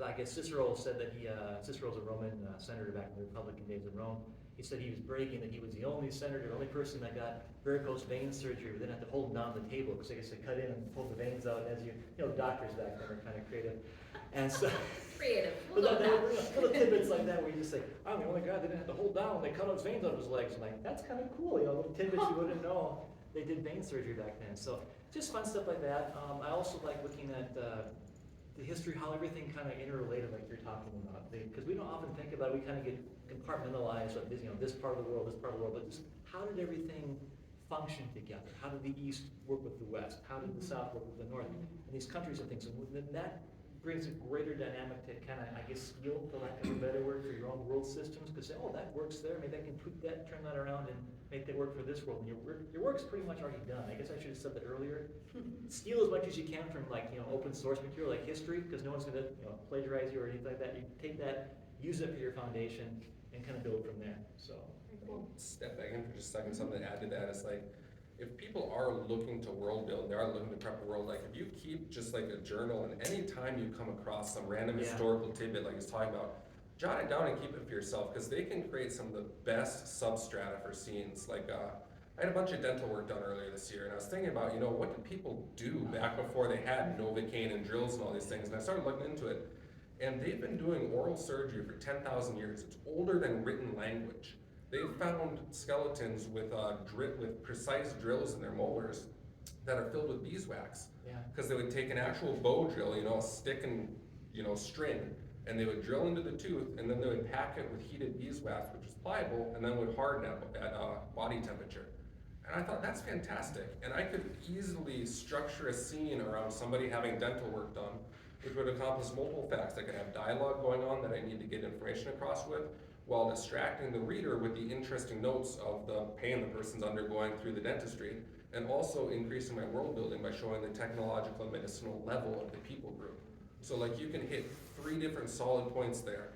D: I guess Cicero said that Cicero's a Roman senator back in the Republican days of Rome. He said he was bragging that he was the only senator, the only person that got varicose vein surgery, but didn't have to hold them down the table, because I guess they cut in and pulled the veins out, as you know, doctors back then are kind of creative. And so,
A: Creative.
D: but
A: We'll go
D: then
A: with that.
D: little tidbits like that where you just say, I'm the only guy that didn't have to hold down when they cut out his veins out of his legs. I'm like, that's kind of cool, you know, little tidbits you wouldn't know. They did vein surgery back then. So just fun stuff like that. I also like looking at the history, how everything kind of interrelated, like you're talking about. Because we don't often think about it, we kind of get compartmentalized, like, you know, this part of the world, but just how did everything function together? How did the East work with the West? How did the South work with the North? And these countries and things. And then that brings a greater dynamic to kind of, I guess, skill, for lack of a better word, for your own world systems. Because, oh, that works there. Maybe I can tweak that, turn that around, and make that work for this world. And your work's pretty much already done. I guess I should have said that earlier. Steal as much as you can from, like, you know, open source material like history, because no one's going to, you know, plagiarize you or anything like that. You take that, use it for your foundation, and kind of build from there. So.
F: Step back in for just a second, something to add to that is like, if people are looking to world build, they are looking to prep the world, like if you keep just like a journal and any time you come across some random
D: Yeah.
F: historical tidbit like he's talking about, jot it down and keep it for yourself, because they can create some of the best substrata for scenes. Like I had a bunch of dental work done earlier this year, and I was thinking about, you know, what did people do back before they had Novocaine and drills and all these things, and I started looking into it, and they've been doing oral surgery for 10,000 years. It's older than written language. They've found skeletons with precise drills in their molars that are filled with beeswax.
D: Yeah.
F: Because they would take an actual bow drill, you know, a stick and, you know, string, and they would drill into the tooth, and then they would pack it with heated beeswax, which is pliable, and then would harden at body temperature. And I thought, that's fantastic. And I could easily structure a scene around somebody having dental work done, which would accomplish multiple facts. I could have dialogue going on that I need to get information across with, while distracting the reader with the interesting notes of the pain the person's undergoing through the dentistry, and also increasing my world building by showing the technological and medicinal level of the people group. So like you can hit 3 different solid points there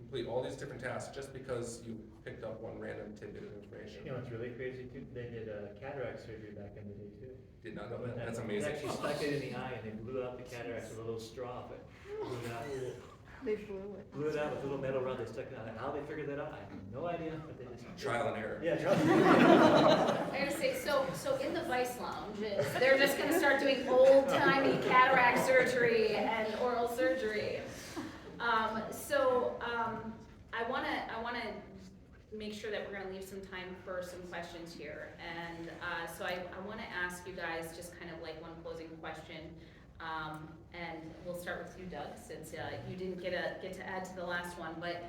F: complete all these different tasks just because you picked up one random tidbit of information.
D: You know, it's really crazy too, they did cataract surgery back in the day too.
F: Did not know that. That's
D: They
F: amazing.
D: actually stuck it in the eye and they blew out the cataracts with a little straw, but blew it out.
B: They blew it.
D: Blew it out with a little metal rod, they stuck it on. How they figured that out, I have no idea, but they just.
F: Trial and error.
D: Yeah, trial and error.
A: I gotta say, so in the Vice Lounge, they're just gonna start doing old-timey cataract surgery and oral surgery. I wanna make sure that we're gonna leave some time for some questions here. And, so I wanna ask you guys just kind of like one closing question. And we'll start with you, Doug, since, you didn't get to add to the last one, but,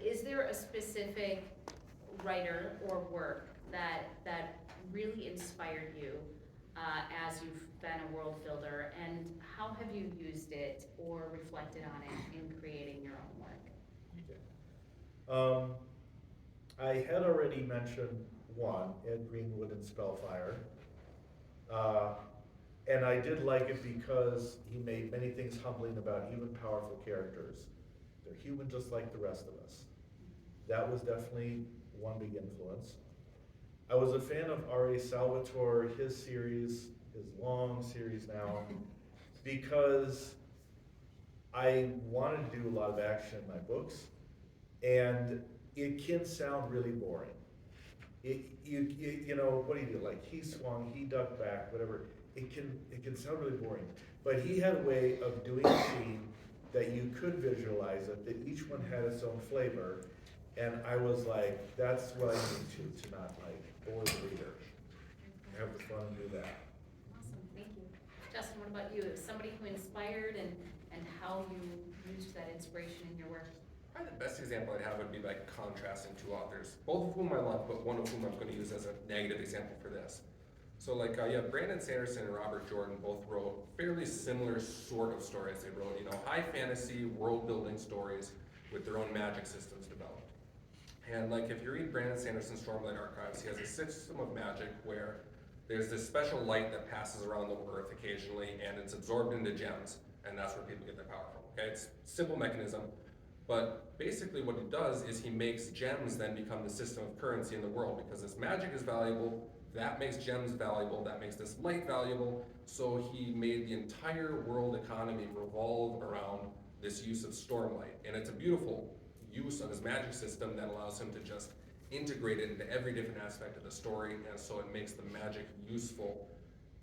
A: is there a specific writer or work that really inspired you, as you've been a world builder, and how have you used it or reflected on it in creating your own work?
E: I had already mentioned one, Ed Greenwood and Spellfire. And I did like it because he made many things humbling about even powerful characters. They're human just like the rest of us. That was definitely one big influence. I was a fan of R.A. Salvatore, his series, his long series now, because I wanted to do a lot of action in my books, and it can sound really boring. You know, what do you do? Like, he swung, he ducked back, whatever. It can sound really boring. But he had a way of doing a scene that you could visualize it, that each one had its own flavor. And I was like, that's what I need to not like bore the reader. Have the fun and do that.
A: Awesome, thank you. Justin, what about you? Somebody who inspired and how you used that inspiration in your work?
F: Probably the best example I'd have would be like contrasting two authors, both of whom I love, but one of whom I'm going to use as a negative example for this. So like, Brandon Sanderson and Robert Jordan both wrote fairly similar sort of stories. They wrote, high fantasy world building stories with their own magic systems developed. And like, if you read Brandon Sanderson's Stormlight Archives, he has a system of magic where there's this special light that passes around the earth occasionally, and it's absorbed into gems, and that's where people get their power from, okay? It's a simple mechanism, but basically what he does is he makes gems then become the system of currency in the world, because this magic is valuable, that makes gems valuable, that makes this light valuable, so he made the entire world economy revolve around this use of stormlight. And it's a beautiful use of his magic system that allows him to just integrate it into every different aspect of the story, and so it makes the magic useful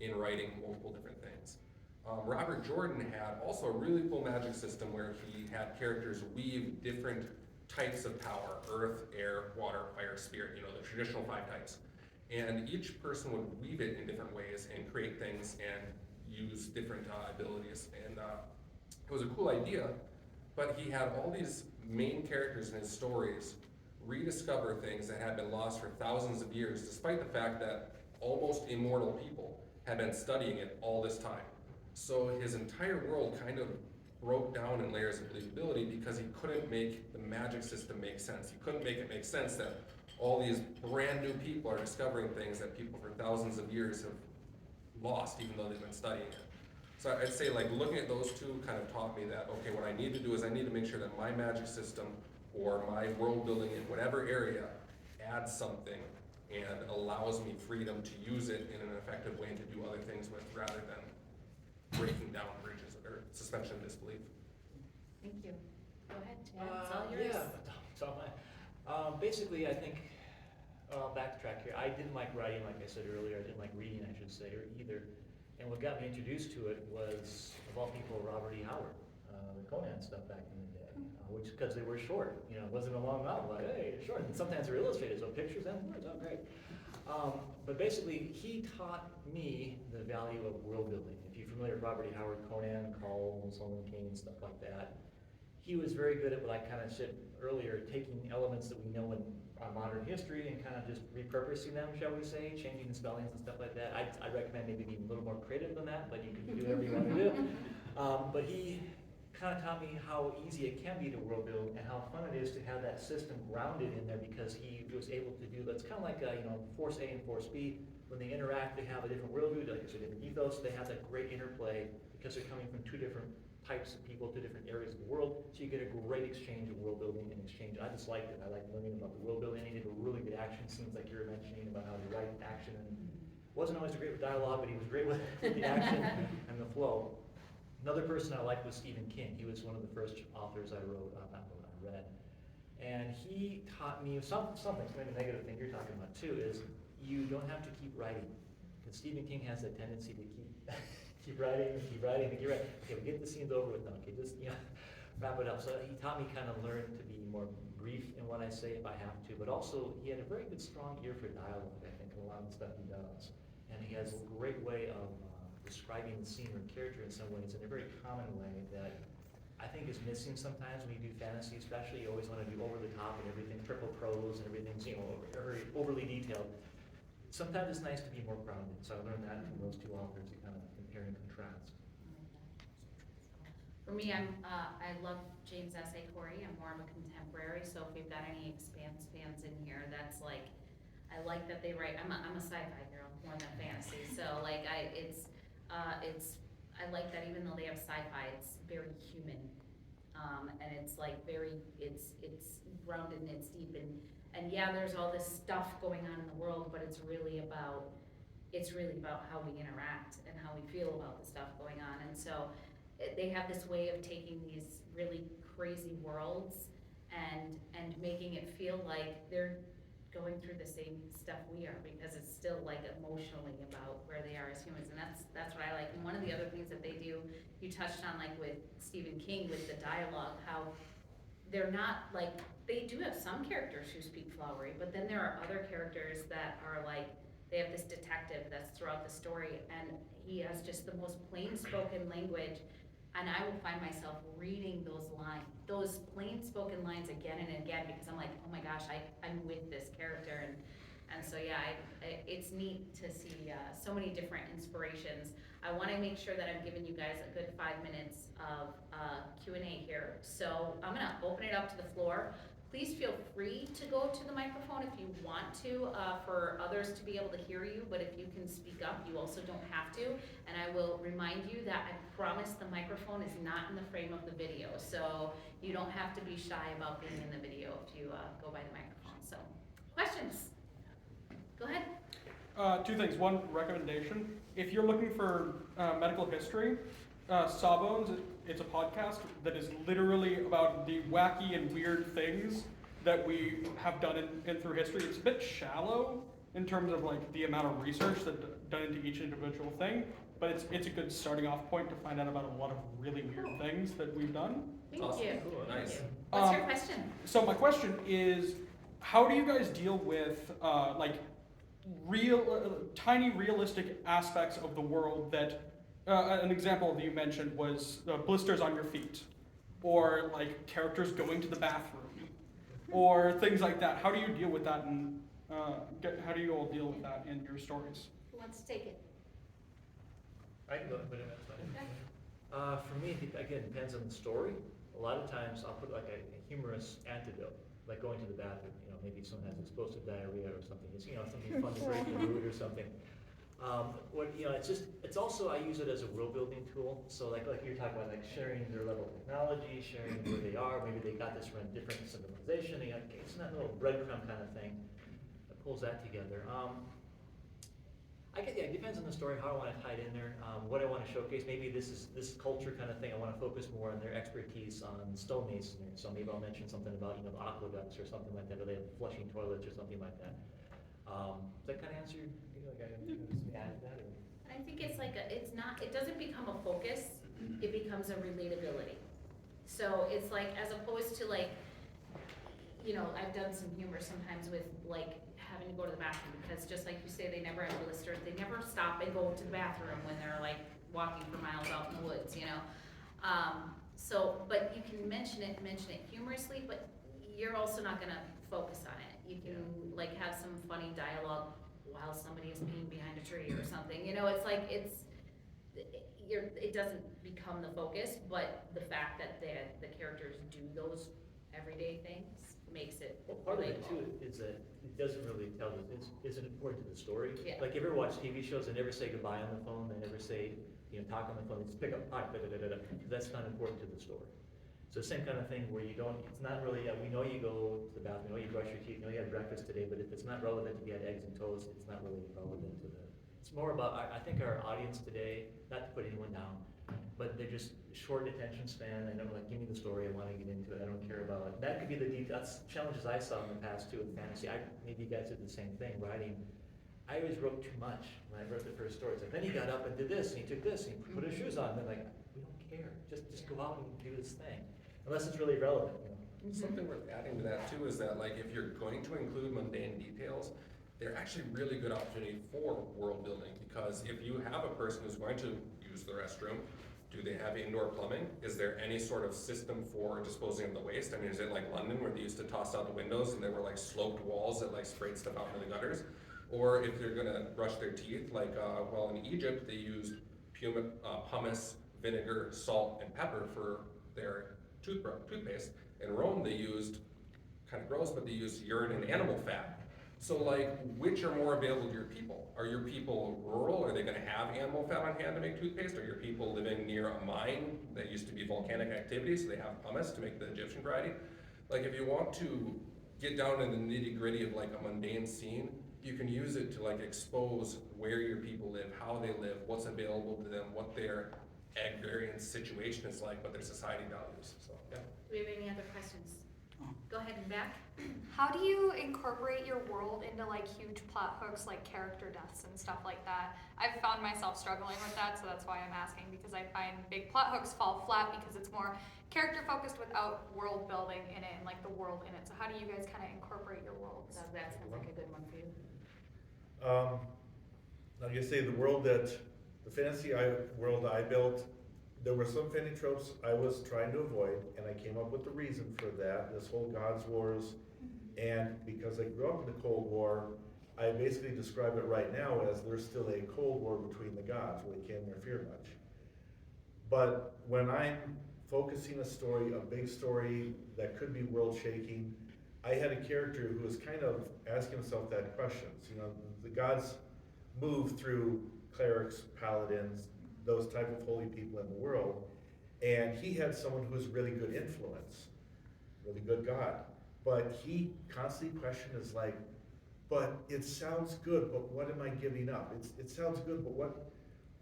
F: in writing multiple different things. Robert Jordan had also a really cool magic system where he had characters weave different types of power: earth, air, water, fire, spirit, the traditional 5 types. And each person would weave it in different ways and create things and use different abilities. And it was a cool idea, but he had all these main characters in his stories rediscover things that had been lost for thousands of years, despite the fact that almost immortal people had been studying it all this time. So his entire world kind of broke down in layers of believability because he couldn't make the magic system make sense. He couldn't make it make sense that all these brand new people are discovering things that people for thousands of years have lost, even though they've been studying it. So I'd say, like, looking at those two kind of taught me that, okay, what I need to do is I need to make sure that my magic system or my world building in whatever area adds something and allows me freedom to use it in an effective way and to do other things with, rather than breaking down bridges or suspension of disbelief.
A: Thank you. Go ahead, Chad, it's all yours.
D: Yeah, it's all mine. Basically, I think, backtrack here, I didn't like writing, like I said earlier, I didn't like reading, I should say, or either. And what got me introduced to it was, of all people, Robert E. Howard, the Conan stuff back in the day, which, because they were short, it wasn't a long novel, like, hey, it's short, and sometimes they're illustrated, so pictures and words, oh, great. But basically, he taught me the value of world building. If you're familiar with Robert E. Howard, Conan, Call, Solomon Kane, stuff like that, he was very good at what I kind of said earlier, taking elements that we know in modern history and kind of just repurposing them, shall we say, changing the spellings and stuff like that. I recommend maybe being a little more creative than that, but you can do whatever you want to do. But he kind of taught me how easy it can be to world build and how fun it is to have that system grounded in there, because he was able to do that's kind of like Force A and Force B. When they interact, they have a different worldview, like it's a different ethos. They have that great interplay because they're coming from two different types of people to different areas of the world, so you get a great exchange of world building and exchange. I just liked it. I liked learning about the world building. He did a really good action scenes, like you were mentioning about how to write action, and wasn't always great with dialogue, but he was great with the action and the flow. Another person I liked was Stephen King. He was one of the first authors I read. And he taught me something, maybe a negative thing you're talking about too, is you don't have to keep writing. Because Stephen King has a tendency to keep writing. Okay, we get the scenes over with now. Okay, just wrap it up. So he taught me kind of learn to be more brief in what I say if I have to, but also he had a very good strong ear for dialogue, I think, in a lot of the stuff he does. And he has a great way of describing the scene or character in some ways, in a very common way that I think is missing sometimes when you do fantasy, especially. You always want to do over the top and everything, triple prose and everything's, very overly detailed. Sometimes it's nice to be more grounded, so I learned that from those two authors, to kind of compare and contrast.
A: For me, I love James S. A. Corey. I'm more of a contemporary, so if we've got any Expanse fans in here, that's like, I like that they write, I'm a sci-fi girl more than fantasy, so like I like that even though they have sci-fi, it's very human. And it's like it's grounded and it's deep, and yeah, there's all this stuff going on in the world, but it's really about how we interact and how we feel about the stuff going on. And so they have this way of taking these really crazy worlds and making it feel like they're going through the same stuff we are, because it's still like emotionally about where they are as humans, and that's what I like. And one of the other things that they do, you touched on, like with Stephen King, with the dialogue, how they're not like, they do have some characters who speak flowery, but then there are other characters that are like, they have this detective that's throughout the story, and he has just the most plain spoken language. And I will find myself reading those plain spoken lines again and again, because I'm like, oh my gosh, I'm with this character. And so yeah, it's neat to see so many different inspirations. I wanna make sure that I'm giving you guys a good 5 minutes of Q&A here. So I'm gonna open it up to the floor. Please feel free to go to the microphone if you want to, for others to be able to hear you, but if you can speak up, you also don't have to. And I will remind you that I promise the microphone is not in the frame of the video, so you don't have to be shy about being in the video if you go by the microphone. So, questions? Go ahead.
G: Two things. One, recommendation. If you're looking for medical history, Sawbones, it's a podcast that is literally about the wacky and weird things that we have done in through history. It's a bit shallow in terms of like the amount of research that's done into each individual thing, but it's a good starting off point to find out about a lot of really weird things that we've done.
A: Thank
F: Awesome.
A: you.
F: Cool.
A: Thank
F: Nice.
A: you. What's your question?
G: So my question is, how do you guys deal with like tiny realistic aspects of the world that an example that you mentioned was blisters on your feet, or like characters going to the bathroom, or things like that? How do you deal with that, and how do you all deal with that in your stories?
A: Who wants to take it?
D: I can go ahead, but that's fine. For me, again, it depends on the story. A lot of times I'll put like a humorous antidote, like going to the bathroom. Maybe someone has explosive diarrhea or something. It's something fun to break the mood or something. It's also, I use it as a world building tool. So like you're talking about, like sharing their level of technology, sharing where they are. Maybe they got this from a different civilization. It's not a little breadcrumb kind of thing that pulls that together. It depends on the story, how I want to tie it in there, what I want to showcase. Maybe this culture kind of thing. I want to focus more on their expertise on stonemasonry. So maybe I'll mention something about the aqueducts or something like that, or they have flushing toilets or something like that. Does that kind of answer your? Add that? Or?
A: I think it's like it doesn't become a focus, it becomes a relatability. So it's like, as opposed to like, I've done some humor sometimes with like having to go to the bathroom, because just like you say, they never have blisters, they never stop and go to the bathroom when they're like walking for miles out in the woods, but you can mention it humorously, but you're also not gonna focus on it. You can like have some funny dialogue while somebody is peeing behind a tree or something. It's like it doesn't become the focus, but the fact that the characters do those everyday things makes it
D: Part of it
A: relatable.
D: too is that it doesn't really isn't important to the story.
A: Yeah.
D: Like, you ever watch TV shows, they never say goodbye on the phone, they never say talk on the phone, just pick up, hi, da-da-da-da-da, that's not important to the story. So same kind of thing where you don't, it's not really, we know you go to the bathroom, we know you brush your teeth, we know you had breakfast today, but if it's not relevant, if you had eggs and toast, it's not really relevant to the, it's more about, I think our audience today, not to put anyone down, but they're just short attention span, they don't like, give me the story, I wanna get into it, I don't care about it. That could be the that's challenges I saw in the past too with fantasy. Maybe you guys did the same thing, writing. I always wrote too much when I wrote the first story. It's like, then he got up and did this, and he took this, and he put his shoes on, and they're like, we don't care, just go out and do this thing. Unless it's really relevant,
F: Something worth adding to that too is that like if you're going to include mundane details, they're actually really good opportunity for world building, because if you have a person who's going to use the restroom, do they have indoor plumbing? Is there any sort of system for disposing of the waste? I mean, is it like London where they used to toss out the windows and there were like sloped walls that like sprayed stuff out into the gutters? Or if they're gonna brush their teeth, like, well, in Egypt, they used pumice, vinegar, salt, and pepper for their toothpaste. In Rome, they used, kind of gross, but they used urine and animal fat. So like, which are more available to your people? Are your people rural? Are they gonna have animal fat on hand to make toothpaste? Are your people living near a mine that used to be volcanic activity, so they have pumice to make the Egyptian variety? Like, if you want to get down in the nitty gritty of like a mundane scene, you can use it to like expose where your people live, how they live, what's available to them, what their agrarian situation is like, what their society values, so, yeah.
A: Do we have any other questions? Go ahead and back.
H: How do you incorporate your world into like huge plot hooks like character deaths and stuff like that? I've found myself struggling with that, so that's why I'm asking, because I find big plot hooks fall flat because it's more character focused without world building in it and like the world in it. So how do you guys kind of incorporate your worlds?
A: So that sounds like a good one for you.
E: Like I say, the fantasy world I built, there were some fantasy tropes I was trying to avoid, and I came up with the reason for that, this whole Gods Wars. And because I grew up in the Cold War, I basically describe it right now as there's still a Cold War between the gods where they can't interfere much. But when I'm focusing a story, a big story that could be world shaking, I had a character who was kind of asking himself that question. The gods move through clerics, paladins, those type of holy people in the world, and he had someone who was really good influence, really good god. But he constantly questioned is like, but it sounds good, but what am I giving up? It sounds good, but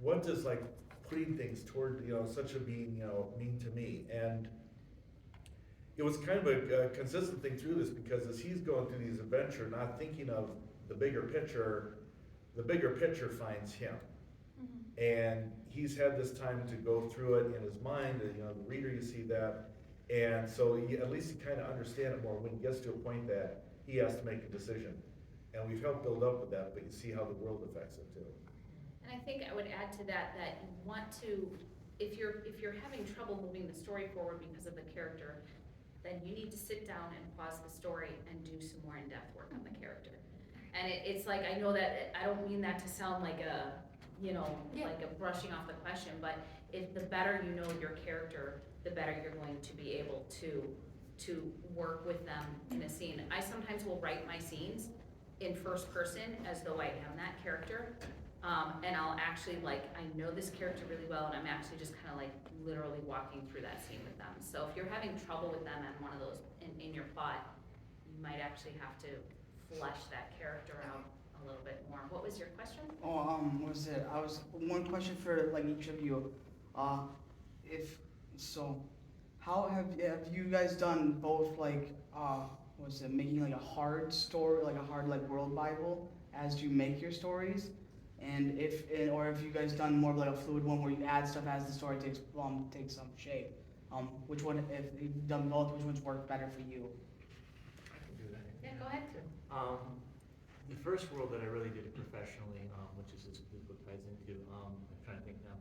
E: what does like putting things toward, such a being, mean to me? And it was kind of a consistent thing through this, because as he's going through these adventure, not thinking of the bigger picture finds him. And he's had this time to go through it in his mind, the reader, you see that. And so at least you kind of understand it more when he gets to a point that he has to make a decision. And we've helped build up with that, but you see how the world affects it too.
A: And I think I would add to that you want to, if you're having trouble moving the story forward because of the character, then you need to sit down and pause the story and do some more in-depth work on the character. And it's like, I know that, I don't mean that to sound like a, like a brushing off the question, but if the better you know your character, the better you're going to be able to work with them in a scene. I sometimes will write my scenes in first person as though I am that character. And I'll actually I know this character really well, and I'm actually just kind of literally walking through that scene with them. So if you're having trouble with them on one of those in your plot, you might actually have to flesh that character out a little bit more. What was your question?
I: What was it? I was one question for each of you. How have you guys done both making a hard story, a hard world Bible as you make your stories, and if you guys done more of a fluid one where you add stuff as the story takes some shape? Which one, if you've done both, which one's worked better for you?
D: I can do that.
A: Yeah, go ahead.
D: The first world that I really did it professionally, which is this book ties into, I'm trying to think now,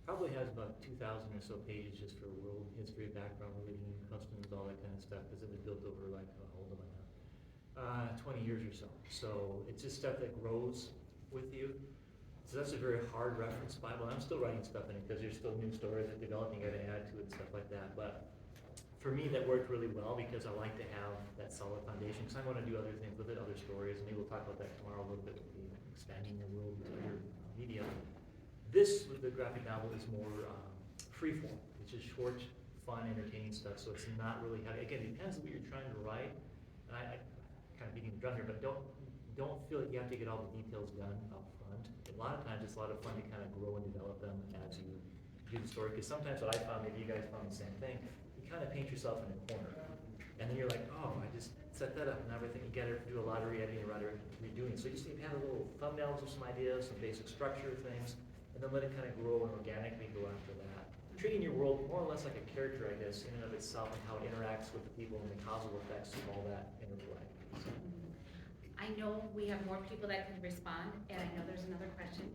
D: probably has about 2,000 or so pages just for world history, background, religion, customs, all that kind of stuff, because it was built over 20 years or so. So it's just stuff that grows with you. So that's a very hard reference Bible. I'm still writing stuff in it because there's still new stories that developing, you gotta add to it and stuff like that. But for me, that worked really well because I like to have that solid foundation, because I want to do other things with it, other stories, and maybe we'll talk about that tomorrow a little bit with the expanding the world with other media. This the graphic novel is more freeform. It's just short, fun, entertaining stuff, so it's not really heavy. Again, it depends on what you're trying to write. And I kind of beating the drum here, but don't feel like you have to get all the details done up front. A lot of times it's a lot of fun to kind of grow and develop them as you do the story, because sometimes what I found, maybe you guys found the same thing, you kind of paint yourself in a corner. And then you're like, oh, I just set that up and everything. You gotta do a lot of re-editing, a lot of redoing. So you just need to have a little thumbnails of some ideas, some basic structure things, and then let it kind of grow and organically go after that. Treating your world more or less like a character, I guess, in and of itself, and how it interacts with the people and the causal effects of all that interplay. So.
A: I know we have more people that can respond, and I know there's another question.